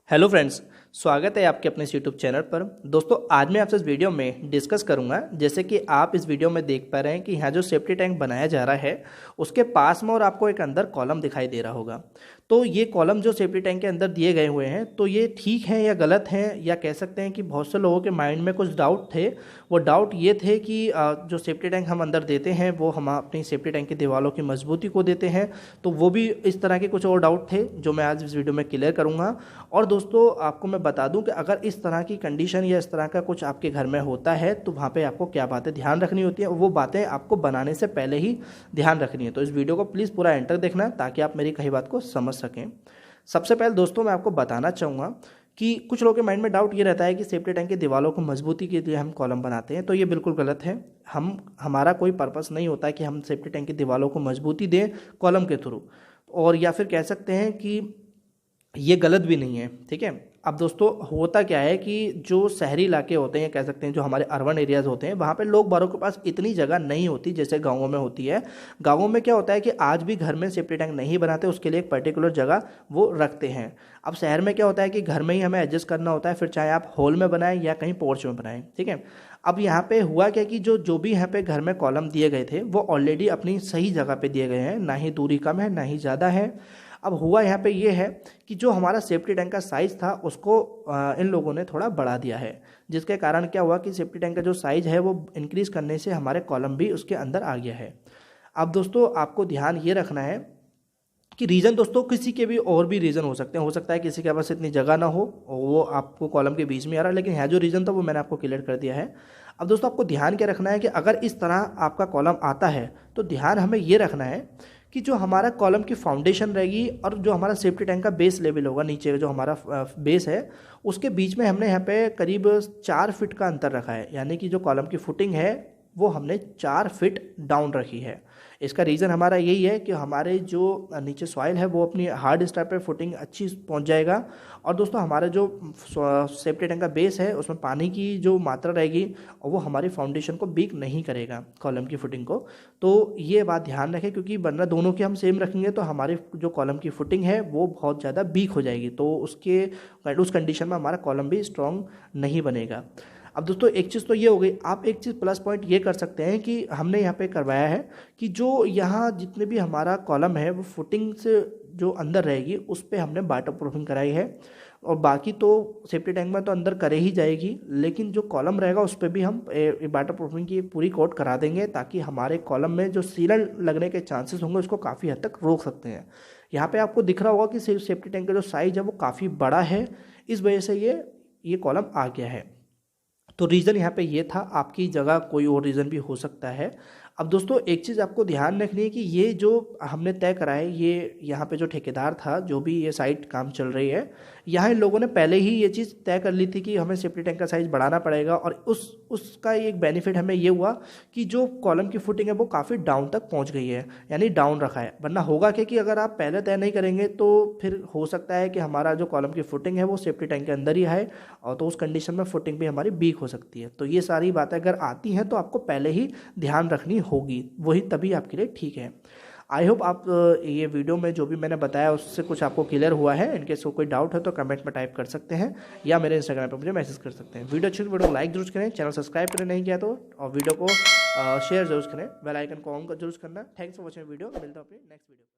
Hello friends, स्वागत है आपके अपने यूट्यूब चैनल पर। दोस्तों, आज मैं आपसे इस वीडियो में डिस्कस करूंगा, जैसे कि आप इस वीडियो में देख पा रहे हैं कि यहाँ जो सेफ्टी टैंक बनाया जा रहा है उसके पास में और आपको एक अंदर कॉलम दिखाई दे रहा होगा। तो ये कॉलम जो सेफ्टी टैंक के अंदर दिए गए हुए हैं, तो ये ठीक है या गलत है, या कह सकते हैं कि बहुत से लोगों के माइंड में कुछ डाउट थे। वो डाउट ये थे कि जो सेफ्टी टैंक हम अंदर देते हैं वो हम अपनी सेफ्टी टैंक की दीवारों की मजबूती को देते हैं। तो वो भी इस तरह के कुछ और डाउट थे जो मैं आज इस वीडियो में क्लियर करूँगा। और दोस्तों, आपको मैं बता दूं कि अगर इस तरह की कंडीशन या इस तरह का कुछ आपके घर में होता है तो वहाँ पे आपको क्या बातें ध्यान रखनी होती है, वो बातें आपको बनाने से पहले ही ध्यान रखनी है। तो इस वीडियो को प्लीज़ पूरा एंटर देखना ताकि आप मेरी कही बात को समझ सकें। सबसे पहले दोस्तों, मैं आपको बताना चाहूँगा कि कुछ लोगों के माइंड में डाउट ये रहता है कि सेफ्टी टैंक की दीवारों को मजबूती के लिए हम कॉलम बनाते हैं। तो ये बिल्कुल गलत है। हमारा कोई पर्पस नहीं होता कि हम सेफ्टी टैंक की दीवारों को मजबूती दें कॉलम के थ्रू, और या फिर कह सकते हैं कि ये गलत भी नहीं है। ठीक है। अब दोस्तों, होता क्या है कि जो शहरी इलाके होते हैं, कह सकते हैं जो हमारे अर्बन एरियाज होते हैं, वहाँ पे लोग बारों के पास इतनी जगह नहीं होती जैसे गाँवों में होती है। गाँवों में क्या होता है कि आज भी घर में सेफ्टी टैंक नहीं बनाते, उसके लिए एक पर्टिकुलर जगह वो रखते हैं। अब शहर में क्या होता है कि घर में ही हमें एडजस्ट करना होता है, फिर चाहे आप हॉल में बनाएं या कहीं पोर्च में बनाएं। ठीक है। अब यहाँ पे हुआ क्या कि जो भी यहाँ पे घर में कॉलम दिए गए थे वो ऑलरेडी अपनी सही जगह पे दिए गए हैं, ना ही दूरी कम है ना ही ज़्यादा है। अब हुआ यहाँ पे ये है कि जो हमारा सेफ्टी टैंक का साइज़ था उसको इन लोगों ने थोड़ा बढ़ा दिया है, जिसके कारण क्या हुआ कि सेफ्टी टैंक का जो साइज़ है वो इंक्रीज़ करने से हमारे कॉलम भी उसके अंदर आ गया है। अब दोस्तों, आपको ध्यान ये रखना है कि रीज़न दोस्तों किसी के भी और भी रीज़न हो सकते हैं। हो सकता है किसी के पास इतनी जगह ना हो और वो आपको कॉलम के बीच में आ रहा है, लेकिन यहाँ जो रीज़न था वो मैंने आपको क्लियर कर दिया है। अब दोस्तों, आपको ध्यान क्या रखना है कि अगर इस तरह आपका कॉलम आता है तो ध्यान हमें ये रखना है कि जो हमारा कॉलम की फाउंडेशन रहेगी और जो हमारा सेफ्टी टैंक का बेस लेवल होगा, नीचे जो हमारा बेस है, उसके बीच में हमने यहाँ पे करीब 4 फीट का अंतर रखा है। यानी कि जो कॉलम की फुटिंग है वो हमने 4 फीट डाउन रखी है। इसका रीज़न हमारा यही है कि हमारे जो नीचे सॉइल है वो अपनी हार्ड स्टार पे फुटिंग अच्छी पहुंच जाएगा। और दोस्तों, हमारा जो सेफ्टी टैंक का बेस है उसमें पानी की जो मात्रा रहेगी और वो हमारी फाउंडेशन को वीक नहीं करेगा, कॉलम की फुटिंग को। तो ये बात ध्यान रखें, क्योंकि वरना दोनों की हम सेम रखेंगे तो हमारी जो कॉलम की फुटिंग है वो बहुत ज़्यादा वीक हो जाएगी, तो उस कंडीशन में हमारा कॉलम भी स्ट्रॉन्ग नहीं बनेगा। अब दोस्तों, एक चीज़ तो ये हो गई। आप एक चीज़ प्लस पॉइंट ये कर सकते हैं कि हमने यहाँ पे करवाया है कि जो यहाँ जितने भी हमारा कॉलम है वो फुटिंग से जो अंदर रहेगी उस पर हमने वाटर प्रूफिंग कराई है। और बाकी तो सेफ्टी टैंक में तो अंदर करे ही जाएगी, लेकिन जो कॉलम रहेगा उस पर भी हम वाटर प्रूफिंग की पूरी कोट करा देंगे, ताकि हमारे कॉलम में जो सीलन लगने के चांसेस होंगे उसको काफ़ी हद तक रोक सकते हैं। यहाँ पे आपको दिख रहा होगा कि सेफ्टी टैंक का जो साइज है वो काफ़ी बड़ा है, इस वजह से ये कॉलम आ गया है। तो रीज़न यहाँ पे ये था, आपकी जगह कोई और रीज़न भी हो सकता है। अब दोस्तों, एक चीज़ आपको ध्यान रखनी है कि ये जो हमने तय करा है, ये यहाँ पे जो ठेकेदार था, जो भी ये साइट काम चल रही है, यहाँ इन लोगों ने पहले ही ये चीज़ तय कर ली थी कि हमें सेफ्टी टैंक का साइज़ बढ़ाना पड़ेगा। और उसका एक बेनिफिट हमें ये हुआ कि जो कॉलम की फुटिंग है वो काफ़ी डाउन तक पहुँच गई है, यानी डाउन रखा है। वरना होगा क्या कि अगर आप पहले तय नहीं करेंगे तो फिर हो सकता है कि हमारा जो कॉलम की फुटिंग है वो सेफ्टी टैंक के अंदर ही है, और तो उस कंडीशन में फुटिंग भी हमारी वीक हो सकती है। तो ये सारी बातें अगर आती हैं तो आपको पहले ही ध्यान रखनी होगी, वही तभी आपके लिए ठीक है। आई होप आप ये वीडियो में जो भी मैंने बताया उससे कुछ आपको क्लियर हुआ है। इनकेस कोई डाउट है तो कमेंट में टाइप कर सकते हैं या मेरे इंस्टाग्राम पे मुझे मैसेज कर सकते हैं। वीडियो अच्छी, वीडियो को लाइक जरूर करें, चैनल सब्सक्राइब करें नहीं किया तो, और वीडियो को शेयर जरूर करें, बेल आइकन को ऑन जरूर करना। Thanks for watching video. मिलता हूं अपनी नेक्स्ट वीडियो।